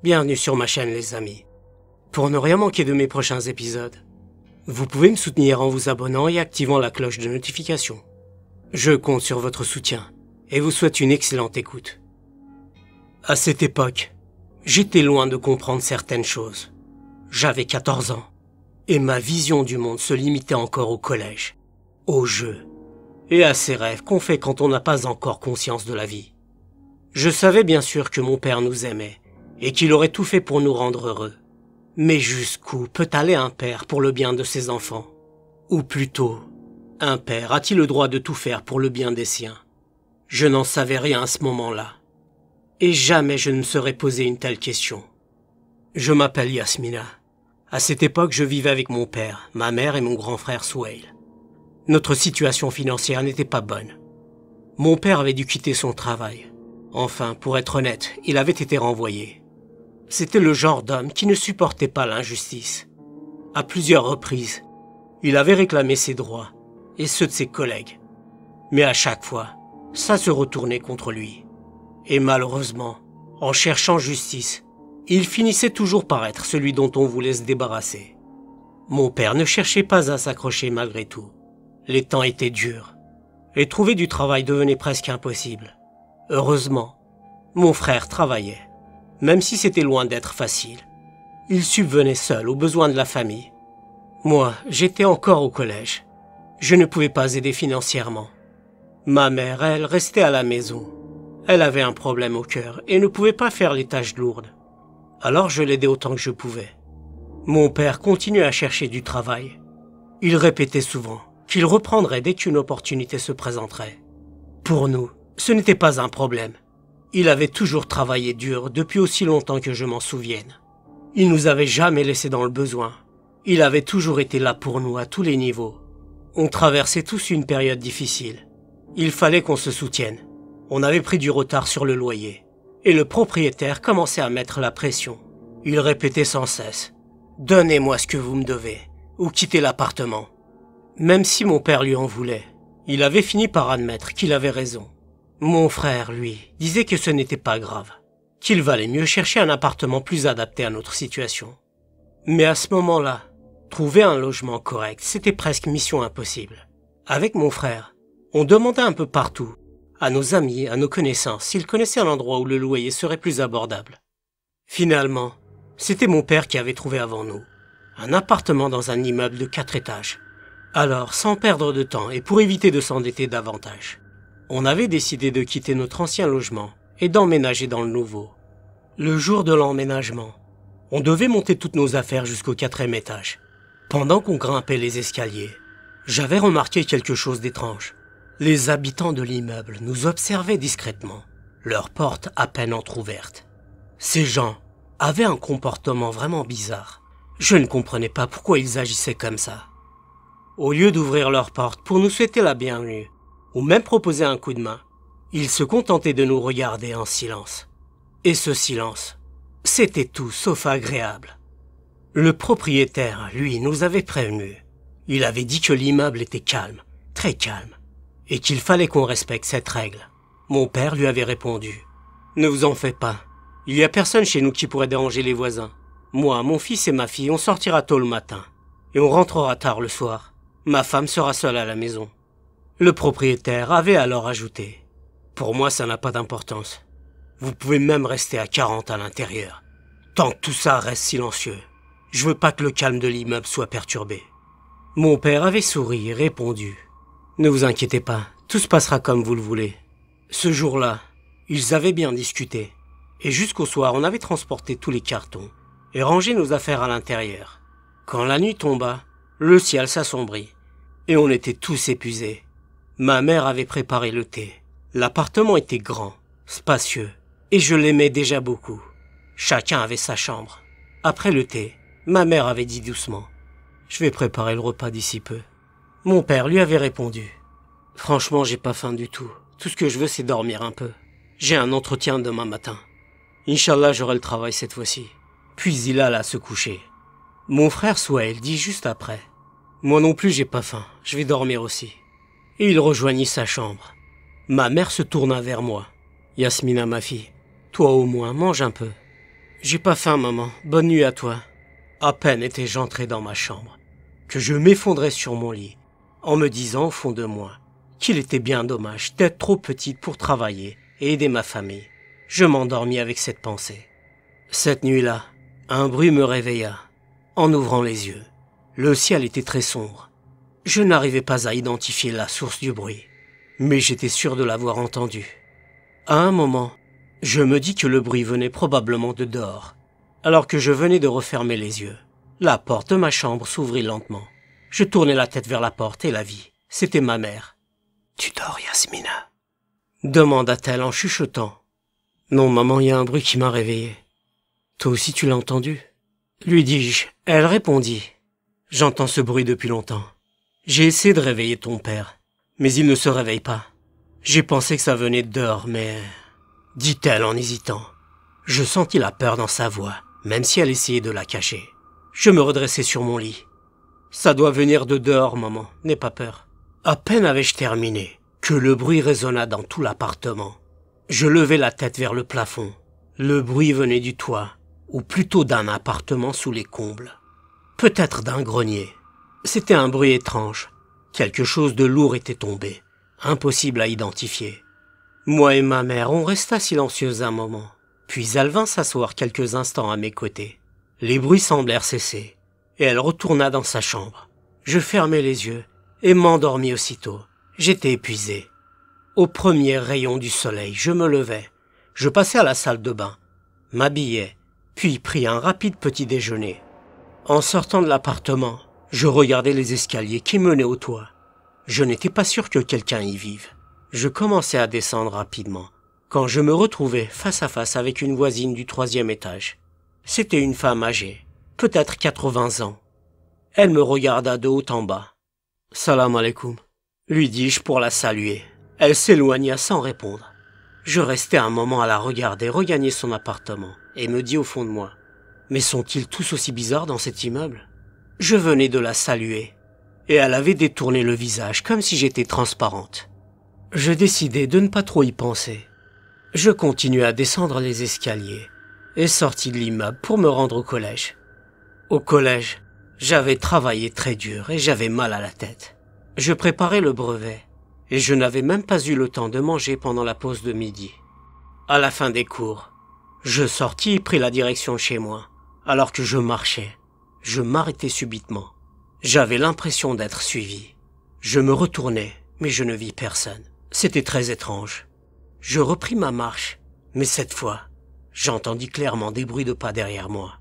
Bienvenue sur ma chaîne les amis. Pour ne rien manquer de mes prochains épisodes, vous pouvez me soutenir en vous abonnant et activant la cloche de notification. Je compte sur votre soutien et vous souhaite une excellente écoute. À cette époque, j'étais loin de comprendre certaines choses. J'avais 14 ans et ma vision du monde se limitait encore au collège, aux jeux et à ces rêves qu'on fait quand on n'a pas encore conscience de la vie. Je savais bien sûr que mon père nous aimait et qu'il aurait tout fait pour nous rendre heureux. Mais jusqu'où peut aller un père pour le bien de ses enfants? Ou plutôt, un père a-t-il le droit de tout faire pour le bien des siens? Je n'en savais rien à ce moment-là. Et jamais je ne me serais posé une telle question. Je m'appelle Yasmina. À cette époque, je vivais avec mon père, ma mère et mon grand frère Souheil. Notre situation financière n'était pas bonne. Mon père avait dû quitter son travail. Enfin, pour être honnête, il avait été renvoyé. C'était le genre d'homme qui ne supportait pas l'injustice. À plusieurs reprises, il avait réclamé ses droits et ceux de ses collègues. Mais à chaque fois, ça se retournait contre lui. Et malheureusement, en cherchant justice, il finissait toujours par être celui dont on voulait se débarrasser. Mon père ne cherchait pas à s'accrocher malgré tout. Les temps étaient durs et trouver du travail devenait presque impossible. Heureusement, mon frère travaillait, même si c'était loin d'être facile. Il subvenait seul aux besoins de la famille. Moi, j'étais encore au collège. Je ne pouvais pas aider financièrement. Ma mère, elle, restait à la maison. Elle avait un problème au cœur et ne pouvait pas faire les tâches lourdes. Alors je l'aidais autant que je pouvais. Mon père continuait à chercher du travail. Il répétait souvent qu'il reprendrait dès qu'une opportunité se présenterait. Pour nous, ce n'était pas un problème. Il avait toujours travaillé dur depuis aussi longtemps que je m'en souvienne. Il nous avait jamais laissés dans le besoin. Il avait toujours été là pour nous à tous les niveaux. On traversait tous une période difficile. Il fallait qu'on se soutienne. On avait pris du retard sur le loyer. Et le propriétaire commençait à mettre la pression. Il répétait sans cesse « Donnez-moi ce que vous me devez, ou quittez l'appartement ». Même si mon père lui en voulait, il avait fini par admettre qu'il avait raison. Mon frère, lui, disait que ce n'était pas grave, qu'il valait mieux chercher un appartement plus adapté à notre situation. Mais à ce moment-là, trouver un logement correct, c'était presque mission impossible. Avec mon frère, on demandait un peu partout, à nos amis, à nos connaissances, s'ils connaissaient un endroit où le loyer serait plus abordable. Finalement, c'était mon père qui avait trouvé avant nous, un appartement dans un immeuble de 4 étages. Alors, sans perdre de temps et pour éviter de s'endetter davantage, on avait décidé de quitter notre ancien logement et d'emménager dans le nouveau. Le jour de l'emménagement, on devait monter toutes nos affaires jusqu'au 4e étage. Pendant qu'on grimpait les escaliers, j'avais remarqué quelque chose d'étrange. Les habitants de l'immeuble nous observaient discrètement, leurs portes à peine entr'ouvertes. Ces gens avaient un comportement vraiment bizarre. Je ne comprenais pas pourquoi ils agissaient comme ça. Au lieu d'ouvrir leurs portes pour nous souhaiter la bienvenue, ou même proposer un coup de main, ils se contentaient de nous regarder en silence. Et ce silence, c'était tout sauf agréable. Le propriétaire, lui, nous avait prévenus. Il avait dit que l'immeuble était calme, très calme, et qu'il fallait qu'on respecte cette règle. Mon père lui avait répondu « Ne vous en faites pas, il y a personne chez nous qui pourrait déranger les voisins. Moi, mon fils et ma fille, on sortira tôt le matin, et on rentrera tard le soir. Ma femme sera seule à la maison. » Le propriétaire avait alors ajouté « Pour moi, ça n'a pas d'importance. Vous pouvez même rester à 40 à l'intérieur. Tant que tout ça reste silencieux. Je veux pas que le calme de l'immeuble soit perturbé. » Mon père avait souri et répondu « Ne vous inquiétez pas, tout se passera comme vous le voulez. » Ce jour-là, ils avaient bien discuté. Et jusqu'au soir, on avait transporté tous les cartons et rangé nos affaires à l'intérieur. Quand la nuit tomba, le ciel s'assombrit. Et on était tous épuisés. Ma mère avait préparé le thé. L'appartement était grand, spacieux, et je l'aimais déjà beaucoup. Chacun avait sa chambre. Après le thé, ma mère avait dit doucement « Je vais préparer le repas d'ici peu. » Mon père lui avait répondu « Franchement, j'ai pas faim du tout. Tout ce que je veux, c'est dormir un peu. J'ai un entretien demain matin. Inch'Allah, j'aurai le travail cette fois-ci. » Puis il alla se coucher. Mon frère Souheil dit juste après « Moi non plus, j'ai pas faim. Je vais dormir aussi. » Et il rejoignit sa chambre. Ma mère se tourna vers moi. « Yasmina, ma fille, toi au moins, mange un peu. » J'ai pas faim, maman. Bonne nuit à toi. À peine étais-je entré dans ma chambre que je m'effondrais sur mon lit en me disant au fond de moi qu'il était bien dommage d'être trop petite pour travailler et aider ma famille. Je m'endormis avec cette pensée. Cette nuit-là, un bruit me réveilla. En ouvrant les yeux, le ciel était très sombre. Je n'arrivais pas à identifier la source du bruit, mais j'étais sûr de l'avoir entendu. À un moment, je me dis que le bruit venait probablement de dehors. Alors que je venais de refermer les yeux, la porte de ma chambre s'ouvrit lentement. Je tournai la tête vers la porte et la vis. C'était ma mère. « Tu dors, Yasmina ?» demanda-t-elle en chuchotant. « Non, maman, il y a un bruit qui m'a réveillé. »« Toi aussi tu l'as entendu ?» lui dis-je. Elle répondit. « J'entends ce bruit depuis longtemps. J'ai essayé de réveiller ton père, mais il ne se réveille pas. J'ai pensé que ça venait de dehors, mais... » dit-elle en hésitant. Je sentis la peur dans sa voix, même si elle essayait de la cacher. Je me redressai sur mon lit. « Ça doit venir de dehors, maman, n'aie pas peur. » À peine avais-je terminé que le bruit résonna dans tout l'appartement. Je levai la tête vers le plafond. Le bruit venait du toit, ou plutôt d'un appartement sous les combles. Peut-être d'un grenier. C'était un bruit étrange. Quelque chose de lourd était tombé, impossible à identifier. Moi et ma mère, on resta silencieux un moment. Puis elle vint s'asseoir quelques instants à mes côtés. Les bruits semblèrent cesser, et elle retourna dans sa chambre. Je fermai les yeux et m'endormis aussitôt. J'étais épuisé. Au premier rayon du soleil, je me levai. Je passai à la salle de bain, m'habillai, puis pris un rapide petit déjeuner. En sortant de l'appartement, je regardais les escaliers qui menaient au toit. Je n'étais pas sûr que quelqu'un y vive. Je commençai à descendre rapidement, quand je me retrouvai face à face avec une voisine du 3e étage. C'était une femme âgée, peut-être 80 ans. Elle me regarda de haut en bas. « Salam alaikum » lui dis-je pour la saluer. Elle s'éloigna sans répondre. Je restai un moment à la regarder regagner son appartement et me dis au fond de moi « Mais sont-ils tous aussi bizarres dans cet immeuble ?» Je venais de la saluer et elle avait détourné le visage comme si j'étais transparente. Je décidai de ne pas trop y penser. Je continuai à descendre les escaliers et sortis de l'immeuble pour me rendre au collège. Au collège, j'avais travaillé très dur et j'avais mal à la tête. Je préparais le brevet et je n'avais même pas eu le temps de manger pendant la pause de midi. À la fin des cours, je sortis et pris la direction de chez moi. Alors que je marchais, je m'arrêtai subitement. J'avais l'impression d'être suivi. Je me retournai, mais je ne vis personne. C'était très étrange. Je repris ma marche, mais cette fois, j'entendis clairement des bruits de pas derrière moi.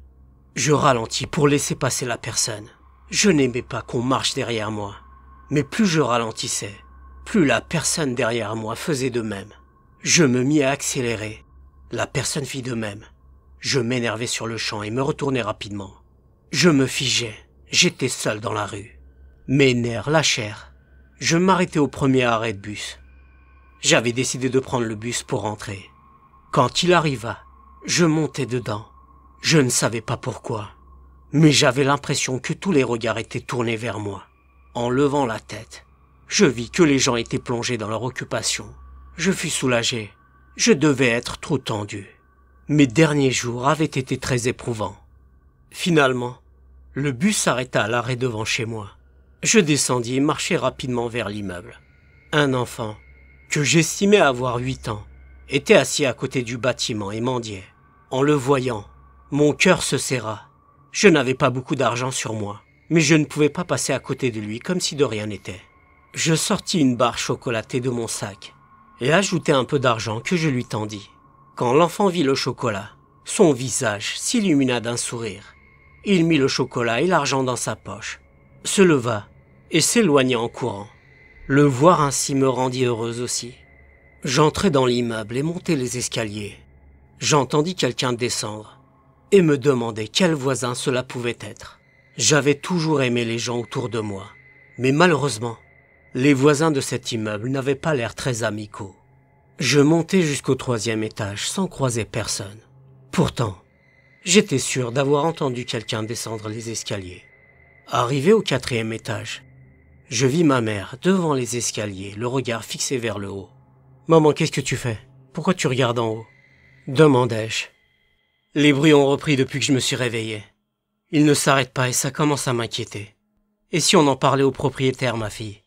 Je ralentis pour laisser passer la personne. Je n'aimais pas qu'on marche derrière moi. Mais plus je ralentissais, plus la personne derrière moi faisait de même. Je me mis à accélérer. La personne fit de même. Je m'énervai sur le champ et me retournai rapidement. Je me figeais. J'étais seul dans la rue. Mes nerfs lâchèrent. Je m'arrêtai au premier arrêt de bus. J'avais décidé de prendre le bus pour rentrer. Quand il arriva, je montai dedans. Je ne savais pas pourquoi, mais j'avais l'impression que tous les regards étaient tournés vers moi. En levant la tête, je vis que les gens étaient plongés dans leur occupation. Je fus soulagé. Je devais être trop tendu. Mes derniers jours avaient été très éprouvants. Finalement, le bus s'arrêta à l'arrêt devant chez moi. Je descendis et marchai rapidement vers l'immeuble. Un enfant, que j'estimais avoir 8 ans, était assis à côté du bâtiment et mendiait. En le voyant, mon cœur se serra. Je n'avais pas beaucoup d'argent sur moi, mais je ne pouvais pas passer à côté de lui comme si de rien n'était. Je sortis une barre chocolatée de mon sac et ajoutai un peu d'argent que je lui tendis. Quand l'enfant vit le chocolat, son visage s'illumina d'un sourire. Il mit le chocolat et l'argent dans sa poche, se leva et s'éloigna en courant. Le voir ainsi me rendit heureuse aussi. J'entrai dans l'immeuble et montai les escaliers. J'entendis quelqu'un descendre et me demander quel voisin cela pouvait être. J'avais toujours aimé les gens autour de moi, mais malheureusement, les voisins de cet immeuble n'avaient pas l'air très amicaux. Je montai jusqu'au 3e étage sans croiser personne. Pourtant, j'étais sûr d'avoir entendu quelqu'un descendre les escaliers. Arrivé au 4e étage, je vis ma mère devant les escaliers, le regard fixé vers le haut. « Maman, qu'est-ce que tu fais? Pourquoi tu regardes en haut ?» demandai-je. Les bruits ont repris depuis que je me suis réveillé. Ils ne s'arrêtent pas et ça commence à m'inquiéter. Et si on en parlait au propriétaire, ma fille?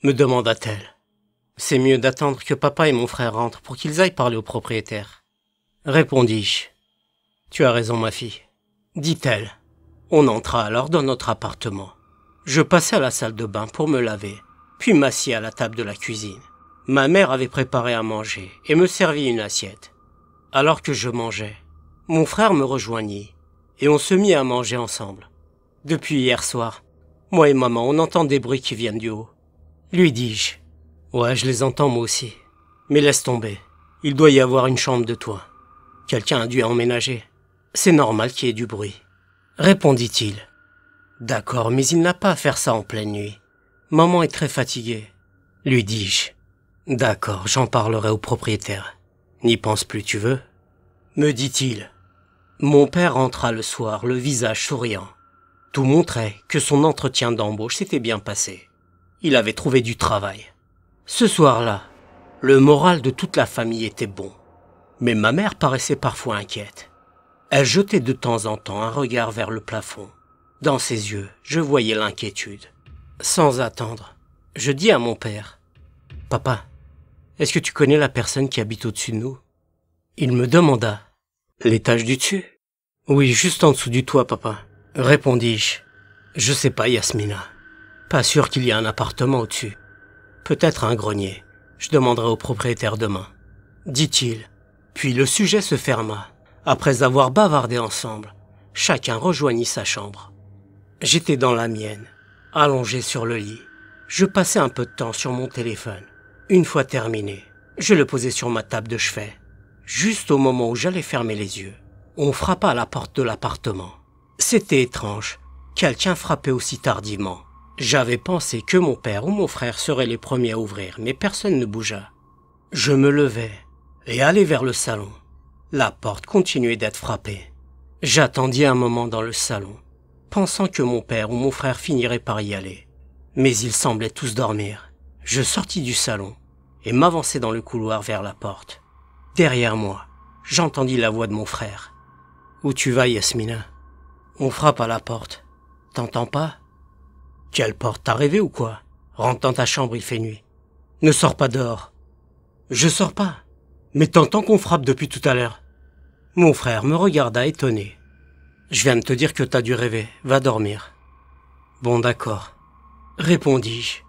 Me demanda-t-elle. C'est mieux d'attendre que papa et mon frère rentrent pour qu'ils aillent parler au propriétaire. Répondis-je. Tu as raison, ma fille, dit-elle. On entra alors dans notre appartement. Je passai à la salle de bain pour me laver, puis m'assis à la table de la cuisine. Ma mère avait préparé à manger et me servit une assiette. Alors que je mangeais, mon frère me rejoignit et on se mit à manger ensemble. Depuis hier soir, moi et maman, on entend des bruits qui viennent du haut. Lui dis-je. Ouais, je les entends moi aussi. Mais laisse tomber. Il doit y avoir une chambre de toit. Quelqu'un a dû emménager. C'est normal qu'il y ait du bruit. Répondit-il. D'accord, mais il n'a pas à faire ça en pleine nuit. Maman est très fatiguée. Lui dis-je. D'accord, j'en parlerai au propriétaire. N'y pense plus, tu veux? Me dit-il. Mon père rentra le soir, le visage souriant. Tout montrait que son entretien d'embauche s'était bien passé. Il avait trouvé du travail. Ce soir-là, le moral de toute la famille était bon. Mais ma mère paraissait parfois inquiète. Elle jetait de temps en temps un regard vers le plafond. Dans ses yeux, je voyais l'inquiétude. Sans attendre, je dis à mon père, « Papa, est-ce que tu connais la personne qui habite au-dessus de nous ?» Il me demanda, « L'étage du dessus ?»« Oui, juste en dessous du toit, papa. » Répondis-je. « Je sais pas, Yasmina. Pas sûr qu'il y ait un appartement au-dessus. Peut-être un grenier. Je demanderai au propriétaire demain. » Dit-il. Puis le sujet se ferma. Après avoir bavardé ensemble, chacun rejoignit sa chambre. J'étais dans la mienne, allongé sur le lit. Je passais un peu de temps sur mon téléphone. Une fois terminé, je le posais sur ma table de chevet. Juste au moment où j'allais fermer les yeux, on frappa à la porte de l'appartement. C'était étrange. Quelqu'un frappait aussi tardivement. J'avais pensé que mon père ou mon frère seraient les premiers à ouvrir, mais personne ne bougea. Je me levai et allai vers le salon. La porte continuait d'être frappée. J'attendis un moment dans le salon, pensant que mon père ou mon frère finirait par y aller. Mais ils semblaient tous dormir. Je sortis du salon et m'avançai dans le couloir vers la porte. Derrière moi, j'entendis la voix de mon frère. « Où tu vas, Yasmina ?»« On frappe à la porte. T'entends pas ?»« Quelle porte, t'as rêvé ou quoi ? Rentre dans ta chambre, il fait nuit. Ne sors pas dehors. »« Je sors pas. Mais t'entends qu'on frappe depuis tout à l'heure ?» Mon frère me regarda étonné. « Je viens de te dire que t'as dû rêver. Va dormir. »« Bon, d'accord. » Répondis-je.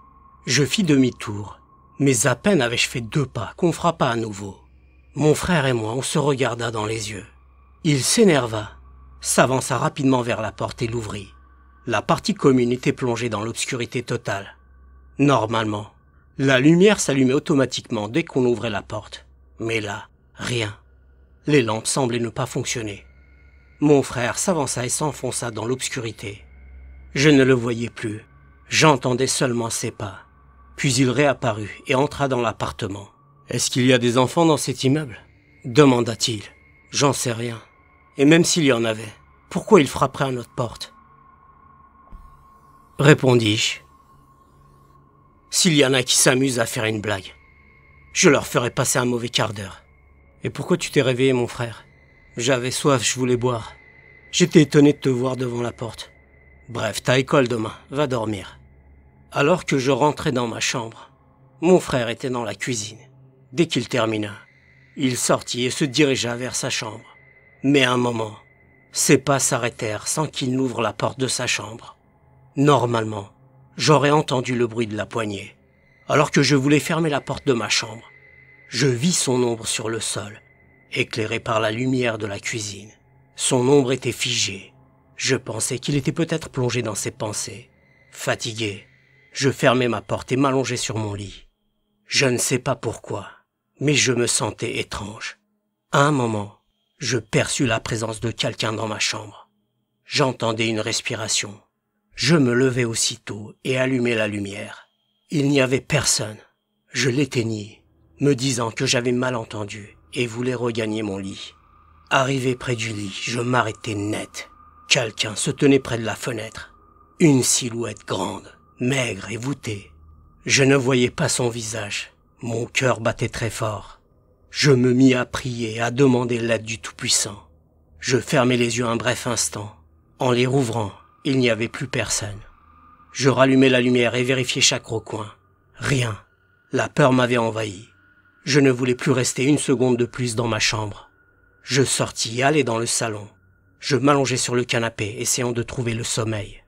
Je fis demi-tour, mais à peine avais-je fait 2 pas qu'on frappa à nouveau. Mon frère et moi, on se regarda dans les yeux. Il s'énerva, s'avança rapidement vers la porte et l'ouvrit. La partie commune était plongée dans l'obscurité totale. Normalement, la lumière s'allumait automatiquement dès qu'on ouvrait la porte. Mais là, rien. Les lampes semblaient ne pas fonctionner. Mon frère s'avança et s'enfonça dans l'obscurité. Je ne le voyais plus. J'entendais seulement ses pas. Puis il réapparut et entra dans l'appartement. « Est-ce qu'il y a des enfants dans cet immeuble ?» demanda-t-il. « J'en sais rien. Et même s'il y en avait, pourquoi il frapperait à notre porte ?» Répondis-je. « S'il y en a qui s'amusent à faire une blague, je leur ferai passer un mauvais quart d'heure. » « Et pourquoi tu t'es réveillé, mon frère ?»« J'avais soif, je voulais boire. J'étais étonné de te voir devant la porte. Bref, t'as école demain, va dormir. » Alors que je rentrais dans ma chambre, mon frère était dans la cuisine. Dès qu'il termina, il sortit et se dirigea vers sa chambre. Mais à un moment, ses pas s'arrêtèrent sans qu'il n'ouvre la porte de sa chambre. Normalement, j'aurais entendu le bruit de la poignée. Alors que je voulais fermer la porte de ma chambre, je vis son ombre sur le sol, éclairé par la lumière de la cuisine. Son ombre était figée. Je pensais qu'il était peut-être plongé dans ses pensées. Fatigué, je fermai ma porte et m'allongeai sur mon lit. Je ne sais pas pourquoi, mais je me sentais étrange. À un moment, je perçus la présence de quelqu'un dans ma chambre. J'entendais une respiration. Je me levai aussitôt et allumai la lumière. Il n'y avait personne. Je l'éteignis, me disant que j'avais mal entendu et voulais regagner mon lit. Arrivé près du lit, je m'arrêtai net. Quelqu'un se tenait près de la fenêtre. Une silhouette grande, maigre et voûtée. Je ne voyais pas son visage. Mon cœur battait très fort. Je me mis à prier, à demander l'aide du Tout-Puissant. Je fermai les yeux un bref instant. En les rouvrant, il n'y avait plus personne. Je rallumai la lumière et vérifiai chaque recoin. Rien. La peur m'avait envahi. Je ne voulais plus rester une seconde de plus dans ma chambre. Je sortis et allai dans le salon. Je m'allongeai sur le canapé, essayant de trouver le sommeil.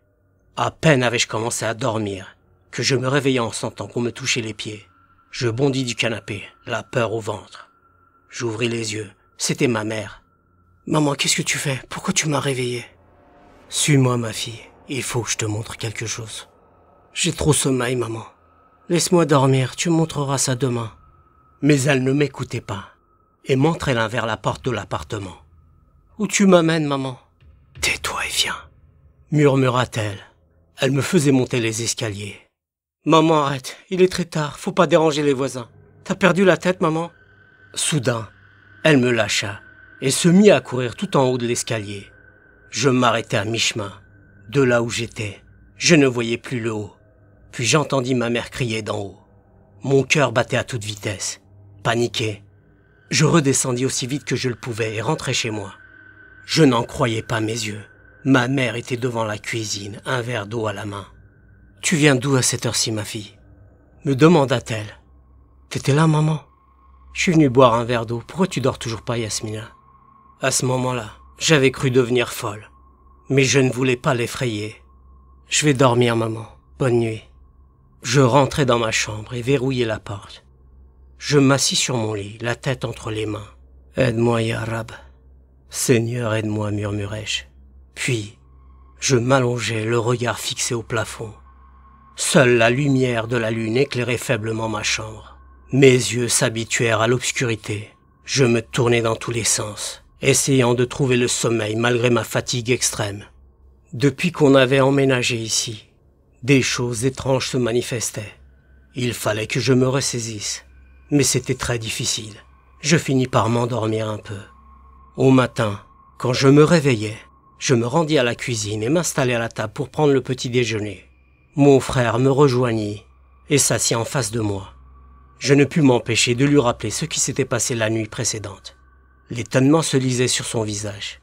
À peine avais-je commencé à dormir, que je me réveillai en sentant qu'on me touchait les pieds. Je bondis du canapé, la peur au ventre. J'ouvris les yeux. C'était ma mère. « Maman, qu'est-ce que tu fais? Pourquoi tu m'as réveillé ?»« Suis-moi, ma fille. Il faut que je te montre quelque chose. »« J'ai trop sommeil, maman. Laisse-moi dormir, tu me montreras ça demain. » Mais elle ne m'écoutait pas et m'entraîna vers la porte de l'appartement. « Où tu m'amènes, maman ?»« Tais-toi et viens, » murmura-t-elle. Elle me faisait monter les escaliers. « Maman, arrête, il est très tard, faut pas déranger les voisins. T'as perdu la tête, maman ?» Soudain, elle me lâcha et se mit à courir tout en haut de l'escalier. Je m'arrêtai à mi-chemin. De là où j'étais, je ne voyais plus le haut. Puis j'entendis ma mère crier d'en haut. Mon cœur battait à toute vitesse. Paniqué, je redescendis aussi vite que je le pouvais et rentrai chez moi. Je n'en croyais pas mes yeux. Ma mère était devant la cuisine, un verre d'eau à la main. « Tu viens d'où à cette heure-ci, ma fille ?» me demanda-t-elle. « T'étais là, maman ? Je suis venu boire un verre d'eau. Pourquoi tu dors toujours pas, Yasmina ?» À ce moment-là, j'avais cru devenir folle. Mais je ne voulais pas l'effrayer. « Je vais dormir, maman. Bonne nuit. » Je rentrai dans ma chambre et verrouillai la porte. Je m'assis sur mon lit, la tête entre les mains. « Aide-moi, Ya Rab. »« Seigneur, aide-moi, » murmurai-je. Puis, je m'allongeai, le regard fixé au plafond. Seule la lumière de la lune éclairait faiblement ma chambre. Mes yeux s'habituèrent à l'obscurité. Je me tournai dans tous les sens, essayant de trouver le sommeil malgré ma fatigue extrême. Depuis qu'on avait emménagé ici, des choses étranges se manifestaient. Il fallait que je me ressaisisse, mais c'était très difficile. Je finis par m'endormir un peu. Au matin, quand je me réveillai, je me rendis à la cuisine et m'installai à la table pour prendre le petit déjeuner. Mon frère me rejoignit et s'assit en face de moi. Je ne pus m'empêcher de lui rappeler ce qui s'était passé la nuit précédente. L'étonnement se lisait sur son visage.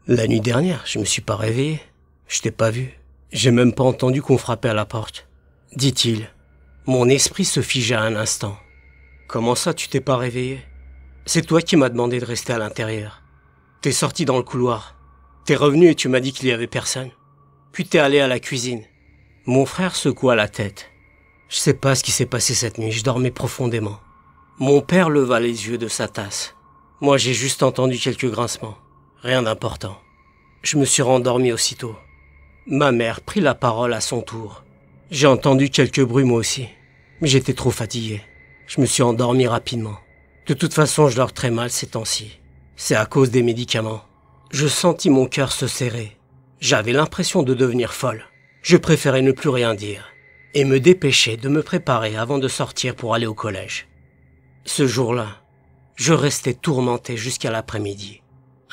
La nuit dernière, je me suis pas réveillé. Je t'ai pas vu. J'ai même pas entendu qu'on frappait à la porte, dit-il. Mon esprit se figea un instant. Comment ça, tu t'es pas réveillé? C'est toi qui m'as demandé de rester à l'intérieur. T'es sorti dans le couloir. T'es revenu et tu m'as dit qu'il y avait personne. Puis t'es allé à la cuisine. Mon frère secoua la tête. Je sais pas ce qui s'est passé cette nuit, je dormais profondément. Mon père leva les yeux de sa tasse. Moi, j'ai juste entendu quelques grincements. Rien d'important. Je me suis rendormi aussitôt. Ma mère prit la parole à son tour. J'ai entendu quelques bruits moi aussi, mais j'étais trop fatigué. Je me suis endormi rapidement. De toute façon, je dors très mal ces temps-ci. C'est à cause des médicaments. Je sentis mon cœur se serrer. J'avais l'impression de devenir folle. Je préférais ne plus rien dire et me dépêcher de me préparer avant de sortir pour aller au collège. Ce jour-là, je restais tourmenté jusqu'à l'après-midi.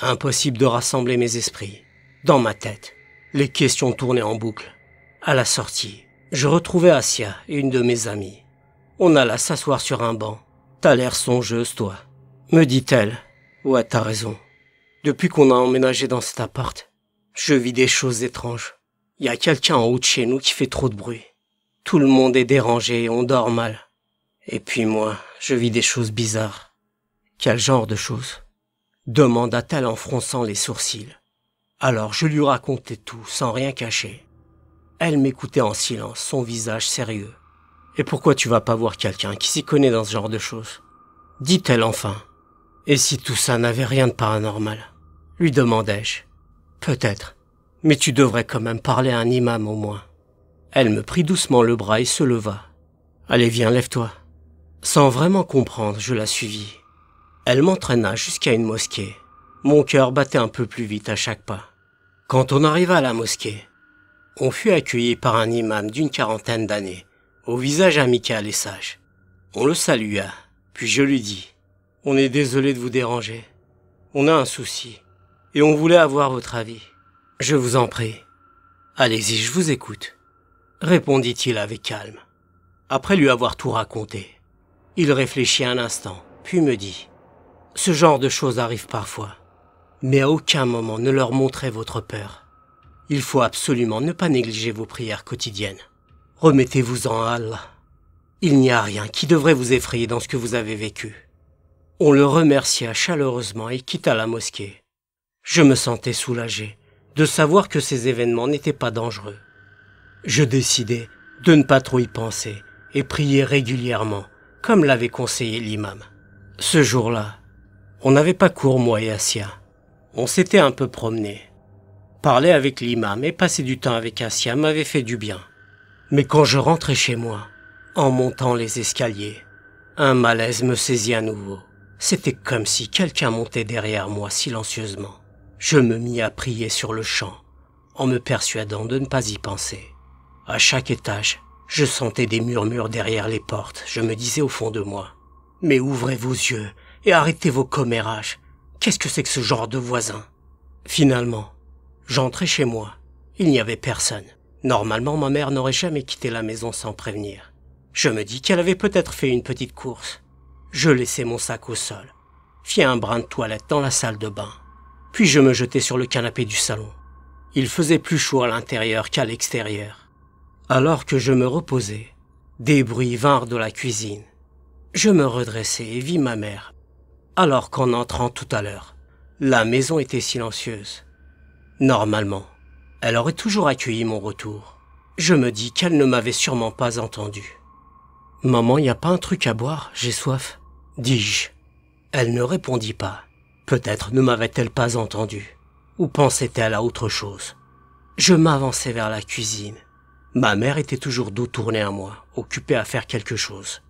Impossible de rassembler mes esprits. Dans ma tête, les questions tournaient en boucle. À la sortie, je retrouvai Asia et une de mes amies. On alla s'asseoir sur un banc. « T'as l'air songeuse, toi, » me dit-elle. « Ouais, t'as raison. Depuis qu'on a emménagé dans cet appart, je vis des choses étranges. Il y a quelqu'un en haut de chez nous qui fait trop de bruit. Tout le monde est dérangé et on dort mal. Et puis moi, je vis des choses bizarres. » « Quel genre de choses ?» demanda-t-elle en fronçant les sourcils. Alors je lui racontai tout, sans rien cacher. Elle m'écoutait en silence, son visage sérieux. « Et pourquoi tu vas pas voir quelqu'un qui s'y connaît dans ce genre de choses ?» dit-elle enfin. « Et si tout ça n'avait rien de paranormal ?» lui demandai-je. « Peut-être, mais tu devrais quand même parler à un imam au moins. » Elle me prit doucement le bras et se leva. « Allez, viens, lève-toi. » Sans vraiment comprendre, je la suivis. Elle m'entraîna jusqu'à une mosquée. Mon cœur battait un peu plus vite à chaque pas. Quand on arriva à la mosquée, on fut accueilli par un imam d'une 40aine d'années, au visage amical et sage. On le salua, puis je lui dis « On est désolé de vous déranger. On a un souci, et on voulait avoir votre avis. Je vous en prie. Allez-y, je vous écoute. » répondit-il avec calme. Après lui avoir tout raconté, il réfléchit un instant, puis me dit « Ce genre de choses arrive parfois. Mais à aucun moment ne leur montrez votre peur. Il faut absolument ne pas négliger vos prières quotidiennes. Remettez-vous-en à Allah. Il n'y a rien qui devrait vous effrayer dans ce que vous avez vécu. On le remercia chaleureusement et quitta la mosquée. Je me sentais soulagé de savoir que ces événements n'étaient pas dangereux. Je décidai de ne pas trop y penser et prier régulièrement, comme l'avait conseillé l'imam. Ce jour-là, on n'avait pas cours, moi et Assia. On s'était un peu promené. Parler avec l'imam et passer du temps avec Assia m'avait fait du bien. Mais quand je rentrais chez moi, en montant les escaliers, un malaise me saisit à nouveau. C'était comme si quelqu'un montait derrière moi silencieusement. Je me mis à prier sur le champ, en me persuadant de ne pas y penser. À chaque étage, je sentais des murmures derrière les portes. Je me disais au fond de moi, « Mais ouvrez vos yeux et arrêtez vos commérages. Qu'est-ce que c'est que ce genre de voisin ?» Finalement, j'entrais chez moi. Il n'y avait personne. Normalement, ma mère n'aurait jamais quitté la maison sans prévenir. Je me dis qu'elle avait peut-être fait une petite course. Je laissai mon sac au sol, fis un brin de toilette dans la salle de bain, puis je me jetai sur le canapé du salon. Il faisait plus chaud à l'intérieur qu'à l'extérieur. Alors que je me reposais, des bruits vinrent de la cuisine. Je me redressai et vis ma mère, alors qu'en entrant tout à l'heure, la maison était silencieuse. Normalement, elle aurait toujours accueilli mon retour. Je me dis qu'elle ne m'avait sûrement pas entendu. « Maman, y a pas un truc à boire? J'ai soif. » dis-je. Elle ne répondit pas. Peut-être ne m'avait-elle pas entendu. Ou pensait-elle à autre chose? Je m'avançai vers la cuisine. Ma mère était toujours dos tourné à moi, occupée à faire quelque chose.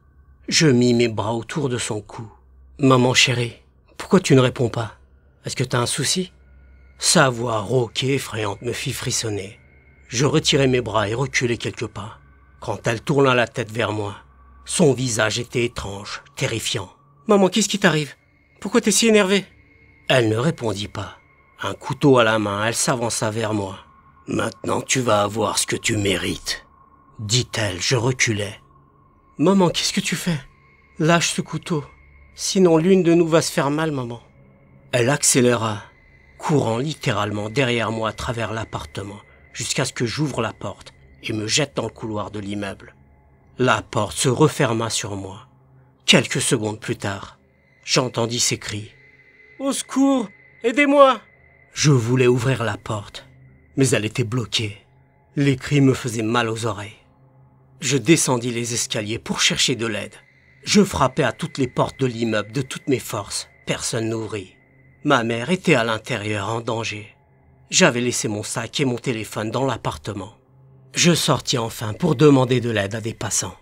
Je mis mes bras autour de son cou. « Maman chérie, pourquoi tu ne réponds pas? Est-ce que t'as un souci ?» Sa voix rauque et effrayante me fit frissonner. Je retirai mes bras et reculai quelques pas. Quand elle tourna la tête vers moi, son visage était étrange, terrifiant. « Maman, qu'est-ce qui t'arrive? Pourquoi t'es si énervée ?» Elle ne répondit pas. Un couteau à la main, elle s'avança vers moi. « Maintenant, tu vas avoir ce que tu mérites, » dit-elle. Je reculai. « Maman, qu'est-ce que tu fais? Lâche ce couteau. Sinon, l'une de nous va se faire mal, maman. » Elle accéléra, courant littéralement derrière moi à travers l'appartement, jusqu'à ce que j'ouvre la porte et me jette dans le couloir de l'immeuble. La porte se referma sur moi. Quelques secondes plus tard, j'entendis ces cris. « Au secours! Aidez-moi » Je voulais ouvrir la porte, mais elle était bloquée. Les cris me faisaient mal aux oreilles. Je descendis les escaliers pour chercher de l'aide. Je frappai à toutes les portes de l'immeuble de toutes mes forces. Personne n'ouvrit. Ma mère était à l'intérieur en danger. J'avais laissé mon sac et mon téléphone dans l'appartement. Je sortis enfin pour demander de l'aide à des passants.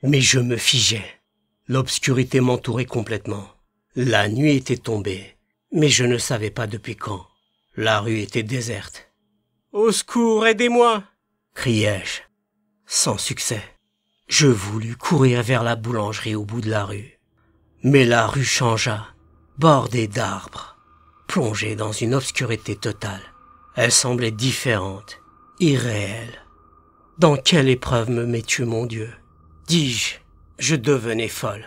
Mais je me figeais. L'obscurité m'entourait complètement. La nuit était tombée, mais je ne savais pas depuis quand. La rue était déserte. « Au secours, aidez-moi » criai-je. Sans succès. Je voulus courir vers la boulangerie au bout de la rue. Mais la rue changea, bordée d'arbres, plongée dans une obscurité totale. Elle semblait différente, irréelle. Dans quelle épreuve me mets-tu, mon Dieu? Dis-je. Je devenais folle.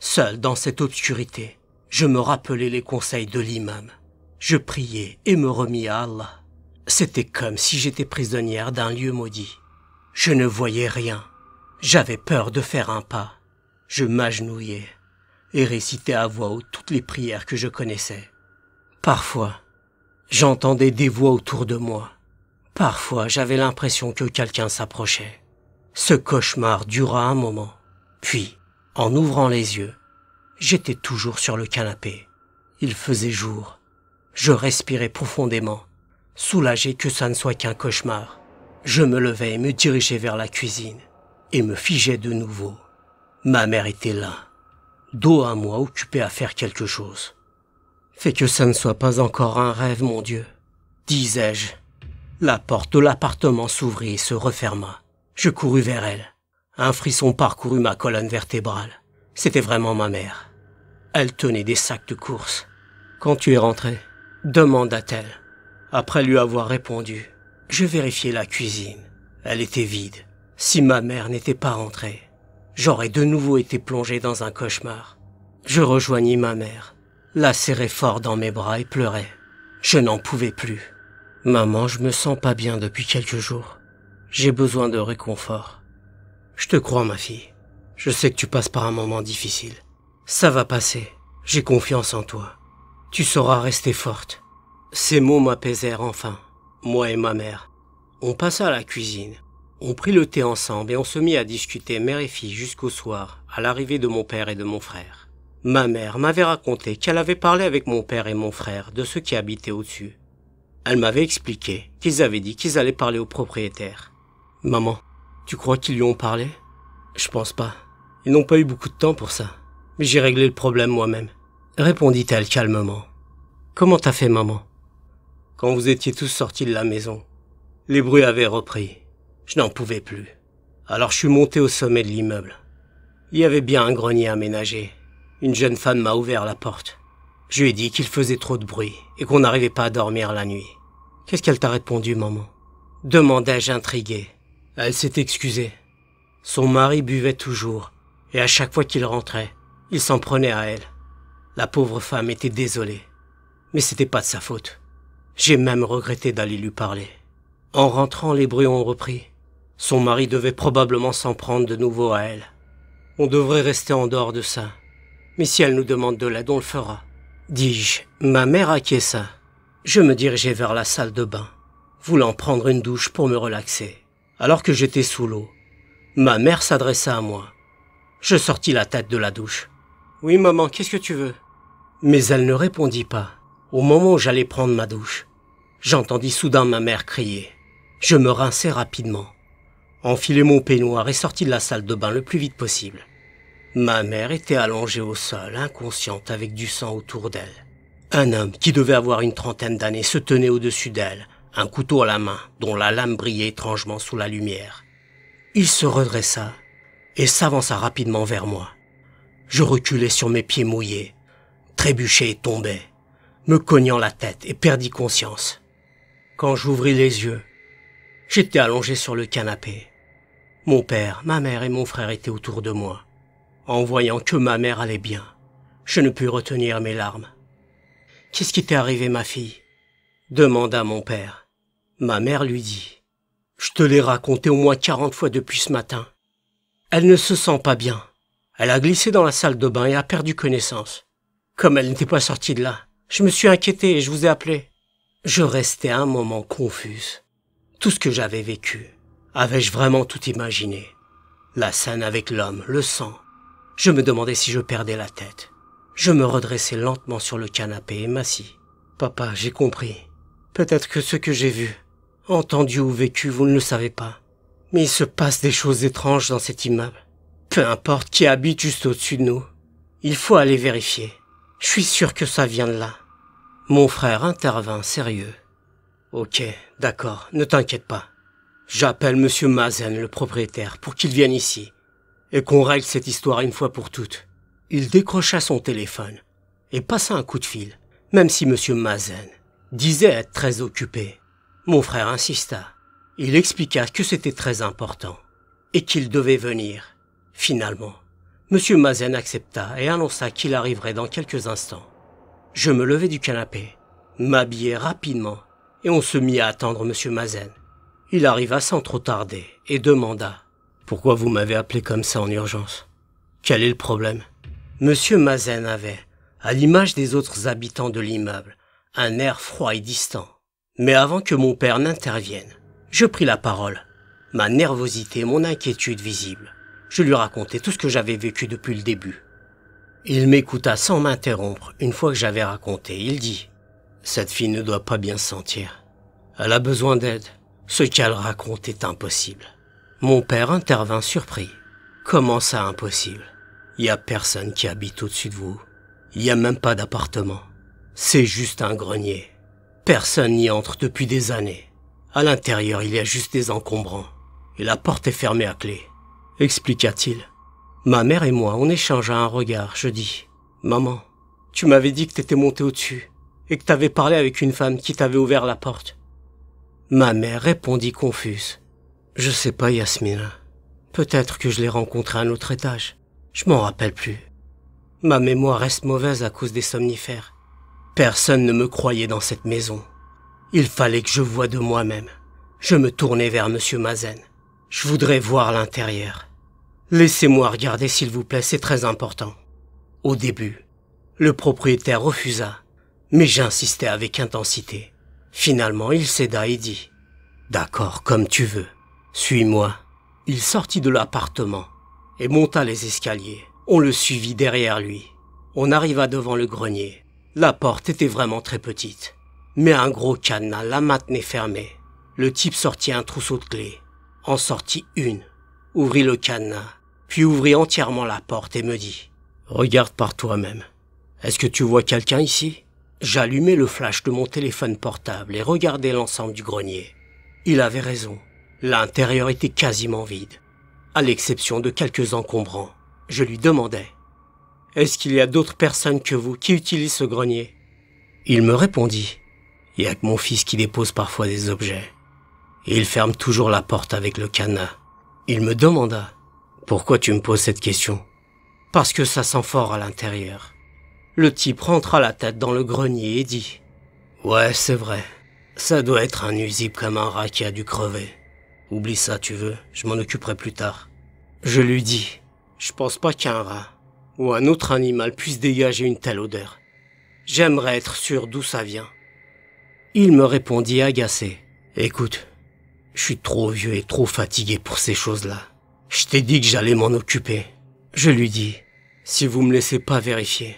Seul dans cette obscurité, je me rappelais les conseils de l'imam. Je priais et me remis à Allah. C'était comme si j'étais prisonnière d'un lieu maudit. Je ne voyais rien. J'avais peur de faire un pas. Je m'agenouillais et récitais à voix haute toutes les prières que je connaissais. Parfois, j'entendais des voix autour de moi. Parfois, j'avais l'impression que quelqu'un s'approchait. Ce cauchemar dura un moment. Puis, en ouvrant les yeux, j'étais toujours sur le canapé. Il faisait jour. Je respirais profondément, soulagé que ça ne soit qu'un cauchemar. Je me levai et me dirigeai vers la cuisine et me figeai de nouveau. Ma mère était là, dos à moi, occupée à faire quelque chose. « Fais que ça ne soit pas encore un rêve, mon Dieu, » disais-je. La porte de l'appartement s'ouvrit et se referma. Je courus vers elle. Un frisson parcourut ma colonne vertébrale. C'était vraiment ma mère. Elle tenait des sacs de courses. « Quand tu es rentré ?» demanda-t-elle. Après lui avoir répondu, je vérifiai la cuisine. Elle était vide. Si ma mère n'était pas rentrée, j'aurais de nouveau été plongé dans un cauchemar. Je rejoignis ma mère, la serrai fort dans mes bras et pleurai. Je n'en pouvais plus. Maman, je me sens pas bien depuis quelques jours. J'ai besoin de réconfort. Je te crois, ma fille. Je sais que tu passes par un moment difficile. Ça va passer. J'ai confiance en toi. Tu sauras rester forte. Ces mots m'apaisèrent enfin, moi et ma mère. On passa à la cuisine. On prit le thé ensemble et on se mit à discuter mère et fille jusqu'au soir, à l'arrivée de mon père et de mon frère. Ma mère m'avait raconté qu'elle avait parlé avec mon père et mon frère de ceux qui habitaient au-dessus. Elle m'avait expliqué qu'ils avaient dit qu'ils allaient parler au propriétaire. Maman, tu crois qu'ils lui ont parlé? Je pense pas. Ils n'ont pas eu beaucoup de temps pour ça. Mais j'ai réglé le problème moi-même, répondit-elle calmement. Comment t'as fait, maman? Quand vous étiez tous sortis de la maison, les bruits avaient repris. Je n'en pouvais plus. Alors je suis monté au sommet de l'immeuble. Il y avait bien un grenier aménagé. Une jeune femme m'a ouvert la porte. Je lui ai dit qu'il faisait trop de bruit et qu'on n'arrivait pas à dormir la nuit. Qu'est-ce qu'elle t'a répondu, maman? Demandai-je intrigué. Elle s'est excusée. Son mari buvait toujours, et à chaque fois qu'il rentrait, il s'en prenait à elle. La pauvre femme était désolée. Mais c'était pas de sa faute. J'ai même regretté d'aller lui parler. En rentrant, les bruits ont repris. Son mari devait probablement s'en prendre de nouveau à elle. On devrait rester en dehors de ça. Mais si elle nous demande de l'aide, on le fera. Dis-je, ma mère acquiesça. Je me dirigeai vers la salle de bain, voulant prendre une douche pour me relaxer. Alors que j'étais sous l'eau, ma mère s'adressa à moi. Je sortis la tête de la douche. « Oui, maman, qu'est-ce que tu veux ?» Mais elle ne répondit pas. Au moment où j'allais prendre ma douche, j'entendis soudain ma mère crier. Je me rinçai rapidement, enfilai mon peignoir et sortis de la salle de bain le plus vite possible. Ma mère était allongée au sol, inconsciente, avec du sang autour d'elle. Un homme qui devait avoir une trentaine d'années se tenait au-dessus d'elle, un couteau à la main, dont la lame brillait étrangement sous la lumière. Il se redressa et s'avança rapidement vers moi. Je reculai sur mes pieds mouillés, trébuchai et tombais, me cognant la tête et perdis conscience. Quand j'ouvris les yeux, j'étais allongé sur le canapé. Mon père, ma mère et mon frère étaient autour de moi. En voyant que ma mère allait bien, je ne pus retenir mes larmes. « Qu'est-ce qui t'est arrivé, ma fille ?» demanda mon père. Ma mère lui dit « Je te l'ai raconté au moins 40 fois depuis ce matin. Elle ne se sent pas bien. Elle a glissé dans la salle de bain et a perdu connaissance. Comme elle n'était pas sortie de là, je me suis inquiété et je vous ai appelé. » Je restais un moment confuse. Tout ce que j'avais vécu, avais-je vraiment tout imaginé? La scène avec l'homme, le sang. Je me demandais si je perdais la tête. Je me redressai lentement sur le canapé et m'assis. « Papa, j'ai compris. Peut-être que ce que j'ai vu, entendu ou vécu, vous ne le savez pas. Mais il se passe des choses étranges dans cet immeuble. Peu importe qui habite juste au-dessus de nous. Il faut aller vérifier. Je suis sûr que ça vient de là. » Mon frère intervint sérieux. « Ok, d'accord, ne t'inquiète pas. J'appelle monsieur Mazen, le propriétaire, pour qu'il vienne ici et qu'on règle cette histoire une fois pour toutes. » Il décrocha son téléphone et passa un coup de fil, même si monsieur Mazen disait être très occupé. Mon frère insista. Il expliqua que c'était très important et qu'il devait venir. Finalement, monsieur Mazen accepta et annonça qu'il arriverait dans quelques instants. Je me levai du canapé, m'habillai rapidement et on se mit à attendre monsieur Mazen. Il arriva sans trop tarder et demanda « Pourquoi vous m'avez appelé comme ça en urgence? Quel est le problème ?» Monsieur Mazen avait, à l'image des autres habitants de l'immeuble, un air froid et distant. Mais avant que mon père n'intervienne, je pris la parole, ma nervosité, mon inquiétude visible. Je lui racontai tout ce que j'avais vécu depuis le début. Il m'écouta sans m'interrompre. Une fois que j'avais raconté, il dit « Cette fille ne doit pas bien se sentir. Elle a besoin d'aide. Ce qu'elle raconte est impossible. » Mon père intervint surpris. « Comment ça impossible? Il n'y a personne qui habite au-dessus de vous. Il n'y a même pas d'appartement. C'est juste un grenier. Personne n'y entre depuis des années. À l'intérieur, il y a juste des encombrants. Et la porte est fermée à clé. » expliqua-t-il. Ma mère et moi, on échangea un regard. Je dis « Maman, tu m'avais dit que t'étais montée au-dessus et que t'avais parlé avec une femme qui t'avait ouvert la porte. » Ma mère répondit confuse. « Je sais pas, Yasmina. Peut-être que je l'ai rencontrée à un autre étage. Je m'en rappelle plus. Ma mémoire reste mauvaise à cause des somnifères. Personne ne me croyait dans cette maison. Il fallait que je voie de moi-même. Je me tournai vers Monsieur Mazen. Je voudrais voir l'intérieur. Laissez-moi regarder s'il vous plaît, c'est très important. Au début, le propriétaire refusa, mais j'insistais avec intensité. Finalement, il céda et dit « D'accord, comme tu veux. Suis-moi. » Il sortit de l'appartement et monta les escaliers. On le suivit derrière lui. On arriva devant le grenier. La porte était vraiment très petite, mais un gros cadenas la maintenait fermée. Le type sortit un trousseau de clés, en sortit une, ouvrit le cadenas, puis ouvrit entièrement la porte et me dit « Regarde par toi-même. Est-ce que tu vois quelqu'un ici ?» J'allumai le flash de mon téléphone portable et regardai l'ensemble du grenier. Il avait raison. L'intérieur était quasiment vide, à l'exception de quelques encombrants. Je lui demandai « Est-ce qu'il y a d'autres personnes que vous qui utilisent ce grenier ?» Il me répondit « Il n'y a que mon fils qui dépose parfois des objets. Et il ferme toujours la porte avec le cadenas. » Il me demanda « Pourquoi tu me poses cette question ?»« Parce que ça sent fort à l'intérieur. » Le type rentra la tête dans le grenier et dit « Ouais, c'est vrai. Ça doit être un nuisible comme un rat qui a dû crever. Oublie ça, tu veux, je m'en occuperai plus tard. » Je lui dis « Je pense pas qu'un rat ou un autre animal puisse dégager une telle odeur. J'aimerais être sûr d'où ça vient. » Il me répondit agacé « Écoute, je suis trop vieux et trop fatigué pour ces choses-là. Je t'ai dit que j'allais m'en occuper. » Je lui dis « Si vous me laissez pas vérifier,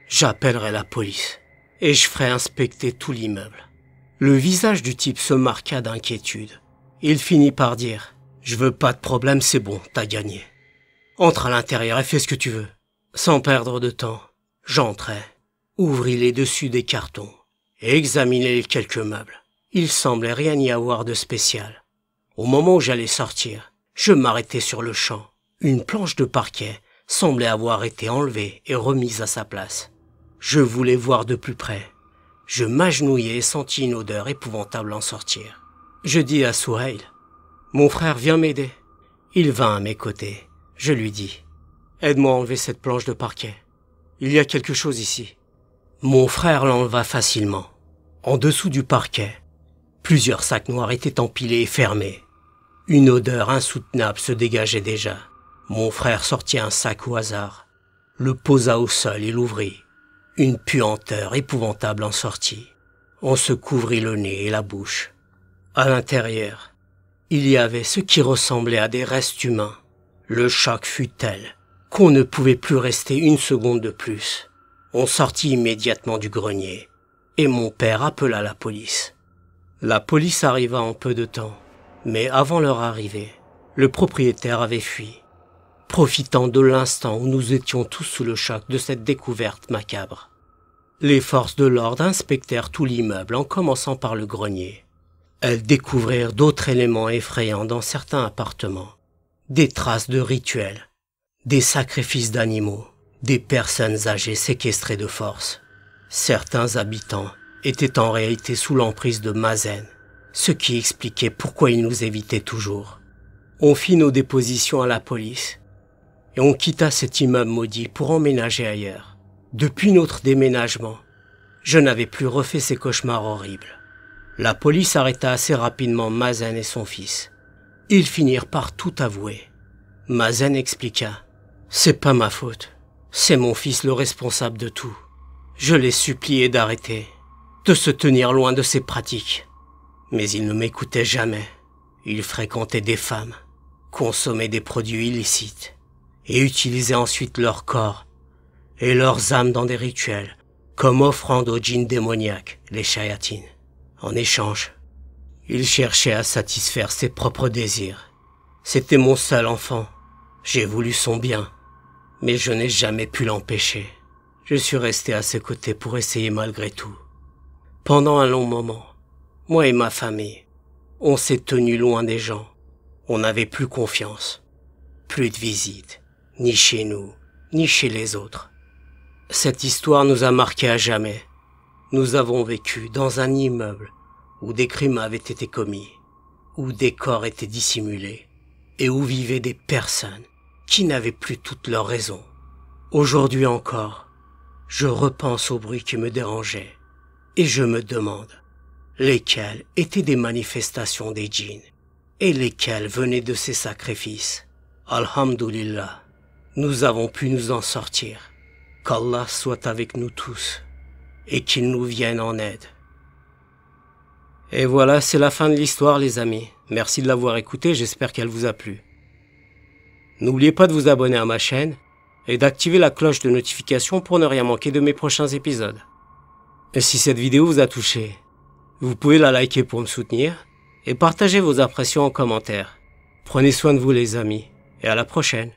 j'appellerai la police et je ferai inspecter tout l'immeuble. » Le visage du type se marqua d'inquiétude. Il finit par dire « Je veux pas de problème, c'est bon, t'as gagné. Entre à l'intérieur et fais ce que tu veux. » Sans perdre de temps, j'entrai, ouvris les dessus des cartons et examinai les quelques meubles. Il semblait rien y avoir de spécial. Au moment où j'allais sortir, je m'arrêtai sur le champ. Une planche de parquet semblait avoir été enlevée et remise à sa place. Je voulais voir de plus près. Je m'agenouillai et sentis une odeur épouvantable en sortir. Je dis à Souhail, « Mon frère vient m'aider. » Il vint à mes côtés. Je lui dis, « Aide-moi à enlever cette planche de parquet. Il y a quelque chose ici. » Mon frère l'enleva facilement. En dessous du parquet, plusieurs sacs noirs étaient empilés et fermés. Une odeur insoutenable se dégageait déjà. Mon frère sortit un sac au hasard, le posa au sol et l'ouvrit. Une puanteur épouvantable en sortit. On se couvrit le nez et la bouche. À l'intérieur, il y avait ce qui ressemblait à des restes humains. Le choc fut tel qu'on ne pouvait plus rester une seconde de plus. On sortit immédiatement du grenier et mon père appela la police. La police arriva en peu de temps, mais avant leur arrivée, le propriétaire avait fui, profitant de l'instant où nous étions tous sous le choc de cette découverte macabre. Les forces de l'ordre inspectèrent tout l'immeuble en commençant par le grenier. Elles découvrirent d'autres éléments effrayants dans certains appartements. Des traces de rituels, des sacrifices d'animaux, des personnes âgées séquestrées de force. Certains habitants étaient en réalité sous l'emprise de Mazen, ce qui expliquait pourquoi ils nous évitaient toujours. On fit nos dépositions à la police et on quitta cet immeuble maudit pour emménager ailleurs. Depuis notre déménagement, je n'avais plus refait ces cauchemars horribles. La police arrêta assez rapidement Mazen et son fils. Ils finirent par tout avouer. Mazen expliqua « C'est pas ma faute, c'est mon fils le responsable de tout. Je l'ai supplié d'arrêter, de se tenir loin de ces pratiques. Mais il ne m'écoutait jamais. Il fréquentait des femmes, consommait des produits illicites et utilisait ensuite leur corps et leurs âmes dans des rituels, comme offrande aux djinns démoniaques, les shayatines. En échange, il cherchait à satisfaire ses propres désirs. C'était mon seul enfant. J'ai voulu son bien, mais je n'ai jamais pu l'empêcher. Je suis resté à ses côtés pour essayer malgré tout. Pendant un long moment, moi et ma famille, on s'est tenus loin des gens. On n'avait plus confiance, plus de visites, ni chez nous, ni chez les autres. Cette histoire nous a marqués à jamais. Nous avons vécu dans un immeuble où des crimes avaient été commis, où des corps étaient dissimulés et où vivaient des personnes qui n'avaient plus toute leur raison. Aujourd'hui encore, je repense au bruit qui me dérangeait Et je me demande, lesquelles étaient des manifestations des djinns et lesquelles venaient de ces sacrifices. Alhamdulillah, nous avons pu nous en sortir. Qu'Allah soit avec nous tous et qu'il nous vienne en aide. Et voilà, c'est la fin de l'histoire, les amis. Merci de l'avoir écoutée, j'espère qu'elle vous a plu. N'oubliez pas de vous abonner à ma chaîne et d'activer la cloche de notification pour ne rien manquer de mes prochains épisodes. Et si cette vidéo vous a touché, vous pouvez la liker pour me soutenir et partager vos impressions en commentaire. Prenez soin de vous, les amis, et à la prochaine.